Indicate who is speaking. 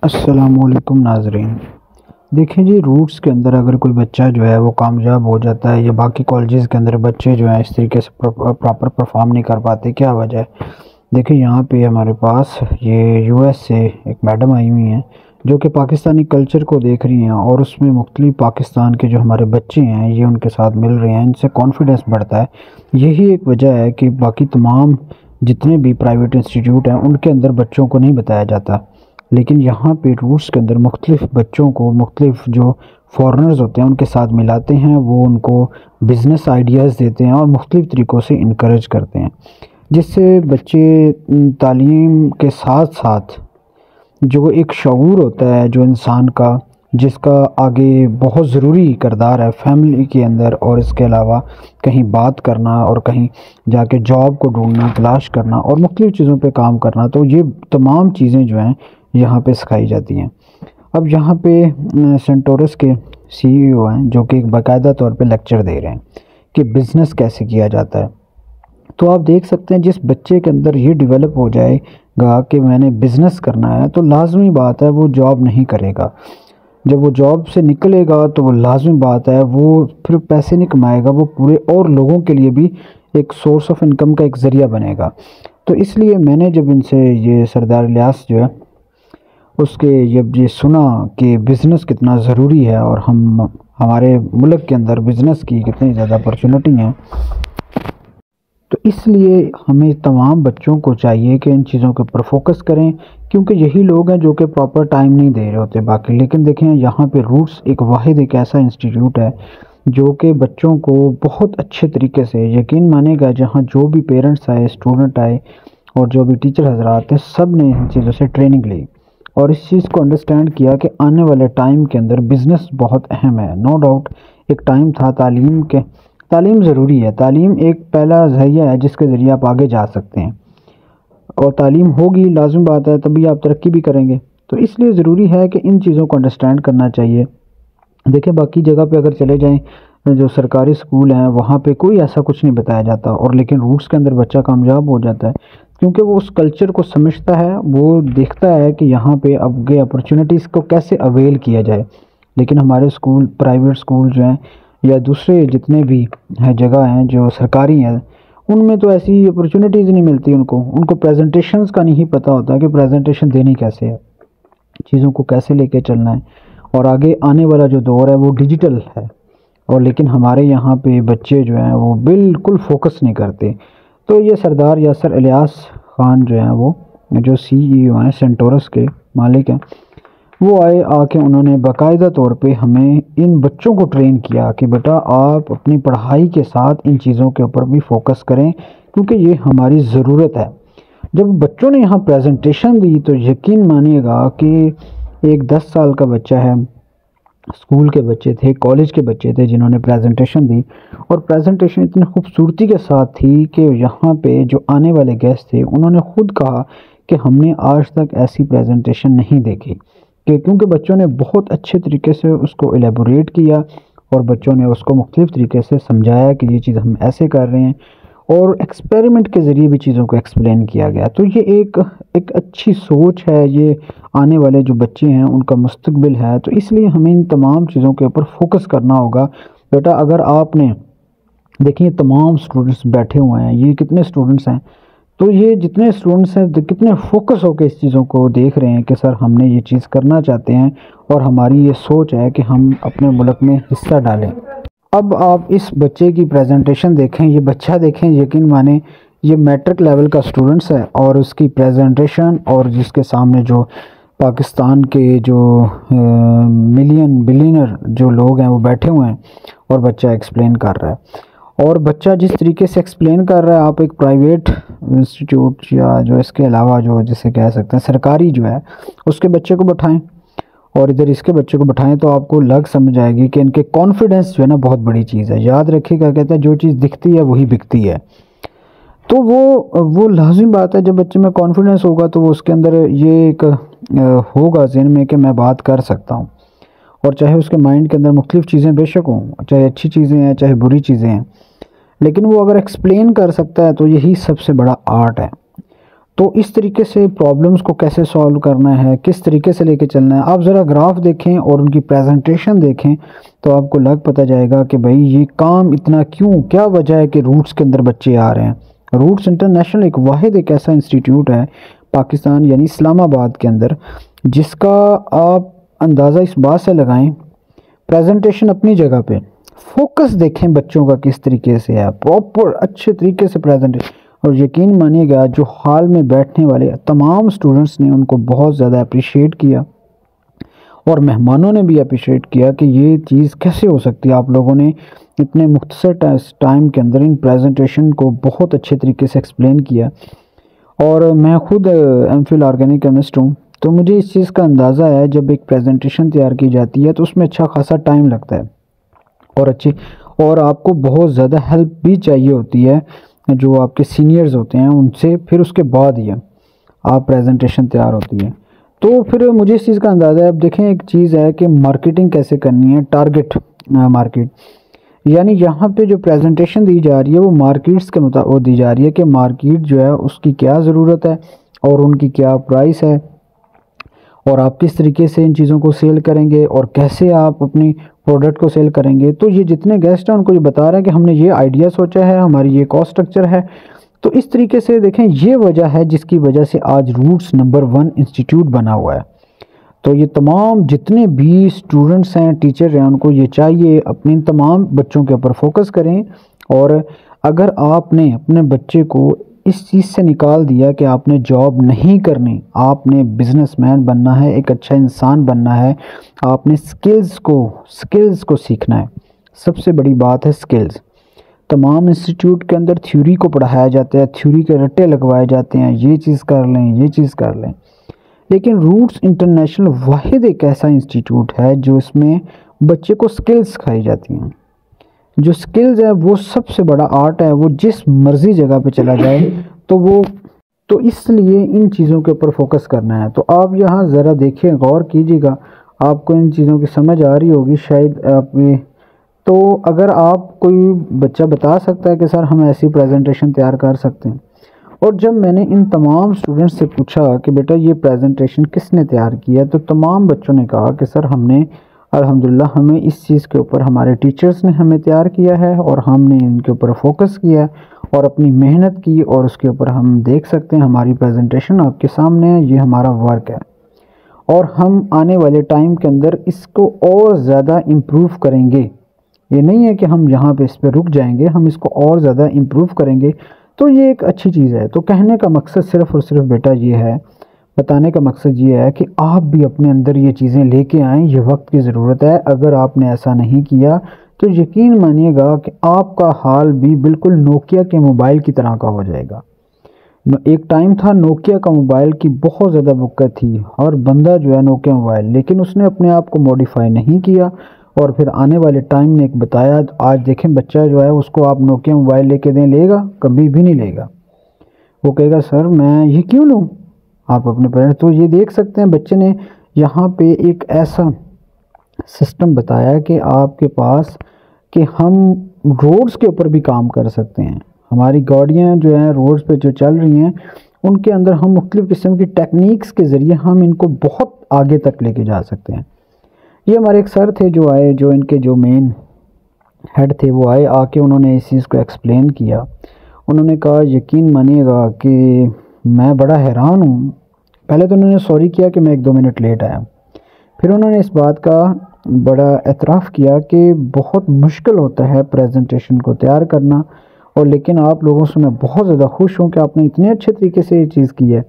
Speaker 1: अस्सलामुअलैकुम नाज़रीन। देखिए जी, रूट्स के अंदर अगर कोई बच्चा जो है वो कामयाब हो जाता है या बाकी कॉलेजेस के अंदर बच्चे जो हैं इस तरीके से प्रॉपर परफॉर्म नहीं कर पाते, क्या वजह है? देखिए यहाँ पे हमारे पास ये यूएस से एक मैडम आई हुई हैं जो कि पाकिस्तानी कल्चर को देख रही हैं और उसमें मुख्तलिफ पाकिस्तान के जो हमारे बच्चे हैं ये उनके साथ मिल रहे हैं, इनसे कॉन्फिडेंस बढ़ता है। यही एक वजह है कि बाकी तमाम जितने भी प्राइवेट इंस्टीट्यूट हैं उनके अंदर बच्चों को नहीं बताया जाता, लेकिन यहाँ पे रूट्स के अंदर मुख्तलिफ बच्चों को मुख्तलिफ जो फॉरेनर्स होते हैं उनके साथ मिलाते हैं, वो उनको बिज़नेस आइडियाज़ देते हैं और मुख्तलिफ तरीक़ों से इनकरेज करते हैं, जिससे बच्चे तालीम के साथ साथ जो एक शऊर होता है जो इंसान का, जिसका आगे बहुत ज़रूरी किरदार है फैमिली के अंदर, और इसके अलावा कहीं बात करना और कहीं जाके जॉब को ढूंढना, तलाश करना और मुख्तलिफ चीज़ों पे काम करना, तो ये तमाम चीज़ें जो हैं यहाँ पे सिखाई जाती हैं। अब यहाँ पे सेंटोरस के सीईओ हैं जो कि एक बाकायदा तौर पे लेक्चर दे रहे हैं कि बिज़नेस कैसे किया जाता है। तो आप देख सकते हैं जिस बच्चे के अंदर ये डेवलप हो जाएगा कि मैंने बिज़नेस करना है, तो लाजमी बात है वो जॉब नहीं करेगा। जब वो जॉब से निकलेगा तो वो लाजमी बात है वो फिर पैसे नहीं कमाएगा, वो पूरे और लोगों के लिए भी एक सोर्स ऑफ इनकम का एक ज़रिया बनेगा। तो इसलिए मैंने जब इनसे ये सरदार इलियास जो है उसके जब ये सुना कि बिज़नेस कितना ज़रूरी है और हमारे मुल्क के अंदर बिज़नेस की कितनी ज़्यादा अपॉर्चुनिटी हैं, तो इसलिए हमें तमाम बच्चों को चाहिए कि इन चीज़ों के ऊपर फोकस करें, क्योंकि यही लोग हैं जो कि प्रॉपर टाइम नहीं दे रहे होते बाकी। लेकिन देखें यहाँ पे रूट्स एक ऐसा इंस्टीट्यूट है जो कि बच्चों को बहुत अच्छे तरीके से, यकीन मानेगा, जहाँ जो भी पेरेंट्स आए, स्टूडेंट आए और जो भी टीचर हजरात हैं, सब ने इन चीज़ों से ट्रेनिंग ली और इस चीज़ को अंडरस्टैंड किया कि आने वाले टाइम के अंदर बिज़नेस बहुत अहम है। नो डाउट एक टाइम था तालीम ज़रूरी है, तालीम एक पहला ज़रिया है जिसके ज़रिए आप आगे जा सकते हैं, और तालीम होगी लाज़िम बात है तभी आप तरक्की भी करेंगे। तो इसलिए ज़रूरी है कि इन चीज़ों को अंडरस्टैंड करना चाहिए। देखिए बाकी जगह पे अगर चले जाएं, जो सरकारी स्कूल हैं वहाँ पे कोई ऐसा कुछ नहीं बताया जाता, और लेकिन रूट्स के अंदर बच्चा कामयाब हो जाता है क्योंकि वो उस कल्चर को समझता है, वो देखता है कि यहाँ पे आगे अपॉर्चुनिटीज़ को कैसे अवेल किया जाए। लेकिन हमारे स्कूल, प्राइवेट स्कूल जो हैं या दूसरे जितने भी हैं जगह हैं जो सरकारी हैं, उनमें तो ऐसी अपॉर्चुनिटीज़ नहीं मिलती। उनको प्रेजेंटेशंस का नहीं पता होता कि प्रेजेंटेशन देनी कैसे है, चीज़ों को कैसे लेके चलना है, और आगे आने वाला जो दौर है वो डिजिटल है। और लेकिन हमारे यहाँ पे बच्चे जो हैं वो बिल्कुल फोकस नहीं करते। तो ये सरदार यासर इलियास खान जो हैं, वो जो सीईओ हैं, सेंटोरस के मालिक हैं, वो आके उन्होंने बाकायदा तौर पे हमें इन बच्चों को ट्रेन किया कि बेटा आप अपनी पढ़ाई के साथ इन चीज़ों के ऊपर भी फोकस करें, क्योंकि ये हमारी ज़रूरत है। जब बच्चों ने यहाँ प्रेजेंटेशन दी तो यकीन मानिएगा कि एक 10 साल का बच्चा है, स्कूल के बच्चे थे, कॉलेज के बच्चे थे जिन्होंने प्रेजेंटेशन दी, और प्रेजेंटेशन इतनी खूबसूरती के साथ थी कि यहाँ पे जो आने वाले गेस्ट थे उन्होंने खुद कहा कि हमने आज तक ऐसी प्रेजेंटेशन नहीं देखी, कि क्योंकि बच्चों ने बहुत अच्छे तरीके से उसको एलेबोरेट किया और बच्चों ने उसको मुख्तलिफ़ तरीके से समझाया कि ये चीज़ हम ऐसे कर रहे हैं, और एक्सपेरिमेंट के ज़रिए भी चीज़ों को एक्सप्लेन किया गया। तो ये एक अच्छी सोच है, ये आने वाले जो बच्चे हैं उनका मुस्तकबिल है। तो इसलिए हमें इन तमाम चीज़ों के ऊपर फोकस करना होगा। बेटा अगर आपने देखिए तमाम स्टूडेंट्स बैठे हुए हैं, ये कितने स्टूडेंट्स हैं, तो ये जितने स्टूडेंट्स हैं कितने फोकस होकर इस चीज़ों को देख रहे हैं कि सर हमने ये चीज़ करना चाहते हैं और हमारी ये सोच है कि हम अपने मुल्क में हिस्सा डालें। अब आप इस बच्चे की प्रेजेंटेशन देखें, ये बच्चा देखें, यकीन माने ये मैट्रिक लेवल का स्टूडेंट्स है, और उसकी प्रेजेंटेशन और जिसके सामने जो पाकिस्तान के जो बिलियनर जो लोग हैं वो बैठे हुए हैं और बच्चा एक्सप्लेन कर रहा है। और बच्चा जिस तरीके से एक्सप्लेन कर रहा है, आप एक प्राइवेट इंस्टीट्यूट या जो इसके अलावा जो जिसे कह सकते हैं सरकारी जो है उसके बच्चे को बैठाएं और इधर इसके बच्चे को बैठाएं, तो आपको लग समझ आएगी कि इनके कॉन्फिडेंस जो है ना बहुत बड़ी चीज़ है। याद रखिएगा, कहते हैं जो चीज़ दिखती है वही बिकती है। तो वो लाज़मी बात है, जब बच्चे में कॉन्फिडेंस होगा तो वो उसके अंदर ये एक होगा ज़हन में कि मैं बात कर सकता हूँ, और चाहे उसके माइंड के अंदर मुख्तलिफ़ चीज़ें बेशक हों, चाहे अच्छी चीज़ें हैं चाहे बुरी चीज़ें हैं, लेकिन वो अगर एक्सप्लेन कर सकता है तो यही सबसे बड़ा आर्ट है। तो इस तरीके से प्रॉब्लम्स को कैसे सॉल्व करना है, किस तरीके से लेके चलना है, आप ज़रा ग्राफ देखें और उनकी प्रेजेंटेशन देखें तो आपको लग पता जाएगा कि भाई ये काम इतना क्यों, क्या वजह है कि रूट्स के अंदर बच्चे आ रहे हैं। रूट्स इंटरनेशनल एक ऐसा इंस्टीट्यूट है पाकिस्तान यानी इस्लामाबाद के अंदर, जिसका आप अंदाज़ा इस बात से लगाएं, प्रेजेंटेशन अपनी जगह पे, फोकस देखें बच्चों का किस तरीके से है, प्रॉपर अच्छे तरीके से प्रेजेंटेशन, और यकीन मानिएगा जो हॉल में बैठने वाले तमाम स्टूडेंट्स ने उनको बहुत ज़्यादा अप्रिशिएट किया और मेहमानों ने भी अप्रिशिएट किया कि ये चीज़ कैसे हो सकती है, आप लोगों ने इतने मुख्तसर टाइम के अंदर इन प्रेजेंटेशन को बहुत अच्छे तरीके से एक्सप्लेन किया। और मैं खुद एमफिल ऑर्गेनिक केमिस्ट हूँ, तो मुझे इस चीज़ का अंदाज़ा है जब एक प्रेजेंटेशन तैयार की जाती है तो उसमें अच्छा खासा टाइम लगता है और आपको बहुत ज़्यादा हेल्प भी चाहिए होती है जो आपके सीनियर्स होते हैं उनसे, फिर उसके बाद ही आप प्रेजेंटेशन तैयार होती है। तो फिर मुझे इस चीज़ का अंदाज़ा है। अब देखें एक चीज़ है कि मार्केटिंग कैसे करनी है, टारगेट मार्केट, यानी यहाँ पे जो प्रेजेंटेशन दी जा रही है वो मार्केट्स के मुताबिक दी जा रही है कि मार्केट जो है उसकी क्या ज़रूरत है और उनकी क्या प्राइस है और आप किस तरीके से इन चीज़ों को सेल करेंगे और कैसे आप अपनी प्रोडक्ट को सेल करेंगे। तो ये जितने गेस्ट हैं उनको ये बता रहे हैं कि हमने ये आइडिया सोचा है, हमारी ये कॉस्ट स्ट्रक्चर है। तो इस तरीके से देखें, ये वजह है जिसकी वजह से आज रूट्स नंबर 1 इंस्टीट्यूट बना हुआ है। तो ये तमाम जितने भी स्टूडेंट्स हैं, टीचर हैं, उनको ये चाहिए अपने तमाम बच्चों के ऊपर फोकस करें। और अगर आपने अपने बच्चे को इस चीज़ से निकाल दिया कि आपने जॉब नहीं करनी, आपने बिजनेसमैन बनना है, एक अच्छा इंसान बनना है, आपने स्किल्स को सीखना है। सबसे बड़ी बात है स्किल्स। तमाम इंस्टीट्यूट के अंदर थ्योरी को पढ़ाया जाता है, थ्योरी के रट्टे लगवाए जाते हैं, ये चीज़ कर लें, ये चीज़ कर लें। लेकिन रूट्स इंटरनेशनल वाहिद एक ऐसा इंस्टीट्यूट है जो इसमें बच्चे को स्किल्स सिखाई जाती हैं। जो स्किल्स है वो सबसे बड़ा आर्ट है, वो जिस मर्जी जगह पे चला जाए तो इसलिए इन चीज़ों के ऊपर फोकस करना है। तो आप यहाँ ज़रा देखिए, गौर कीजिएगा, आपको इन चीज़ों की समझ आ रही होगी शायद आपकी। तो अगर आप कोई बच्चा बता सकता है कि सर हम ऐसी प्रेजेंटेशन तैयार कर सकते हैं, और जब मैंने इन तमाम स्टूडेंट्स से पूछा कि बेटा ये प्रेजेंटेशन किसने तैयार किया, तो तमाम बच्चों ने कहा कि सर हमने अल्हम्दुलिल्लाह हमें इस चीज़ के ऊपर हमारे टीचर्स ने हमें तैयार किया है और हमने इनके ऊपर फोकस किया और अपनी मेहनत की, और उसके ऊपर हम देख सकते हैं हमारी प्रेजेंटेशन आपके सामने है, ये हमारा वर्क है। और हम आने वाले टाइम के अंदर इसको और ज़्यादा इम्प्रूव करेंगे। ये नहीं है कि हम यहाँ पे इस पर रुक जाएंगे, हम इसको और ज़्यादा इम्प्रूव करेंगे। तो ये एक अच्छी चीज़ है। तो कहने का मकसद सिर्फ़ और सिर्फ बेटा ये है, बताने का मकसद ये है कि आप भी अपने अंदर ये चीज़ें लेके आएँ, ये वक्त की ज़रूरत है। अगर आपने ऐसा नहीं किया तो यकीन मानिएगा कि आपका हाल भी बिल्कुल नोकिया के मोबाइल की तरह का हो जाएगा। एक टाइम था नोकिया का मोबाइल की बहुत ज़्यादा बुक्कत थी, और बंदा जो है नोकिया मोबाइल, लेकिन उसने अपने आप को मॉडिफाई नहीं किया और फिर आने वाले टाइम ने एक बताया। आज देखें बच्चा जो है उसको आप नोकिया मोबाइल लेके दें, लेगा? कभी भी नहीं लेगा। वो कहेगा सर मैं ये क्यों लूँ, आप अपने पेरेंट्स। तो ये देख सकते हैं बच्चे ने यहाँ पे एक ऐसा सिस्टम बताया कि आपके पास कि हम रोड्स के ऊपर भी काम कर सकते हैं। हमारी गाड़ियाँ जो हैं रोड्स पे जो चल रही हैं उनके अंदर हम मुख्तलिफ़ किस्म की टेक्निक्स के ज़रिए हम इनको बहुत आगे तक लेके जा सकते हैं। ये हमारे एक सर थे जो आए, जो इनके जो मेन हेड थे वो आए, आके उन्होंने इस चीज़ को एक्सप्लेन किया। उन्होंने कहा यकीन मानिएगा कि मैं बड़ा हैरान हूँ। पहले तो उन्होंने सॉरी किया कि मैं 1-2 मिनट लेट आया, फिर उन्होंने इस बात का बड़ा एतराफ़ किया कि बहुत मुश्किल होता है प्रेजेंटेशन को तैयार करना, और लेकिन आप लोगों से मैं बहुत ज़्यादा खुश हूँ कि आपने इतने अच्छे तरीके से ये चीज़ की है।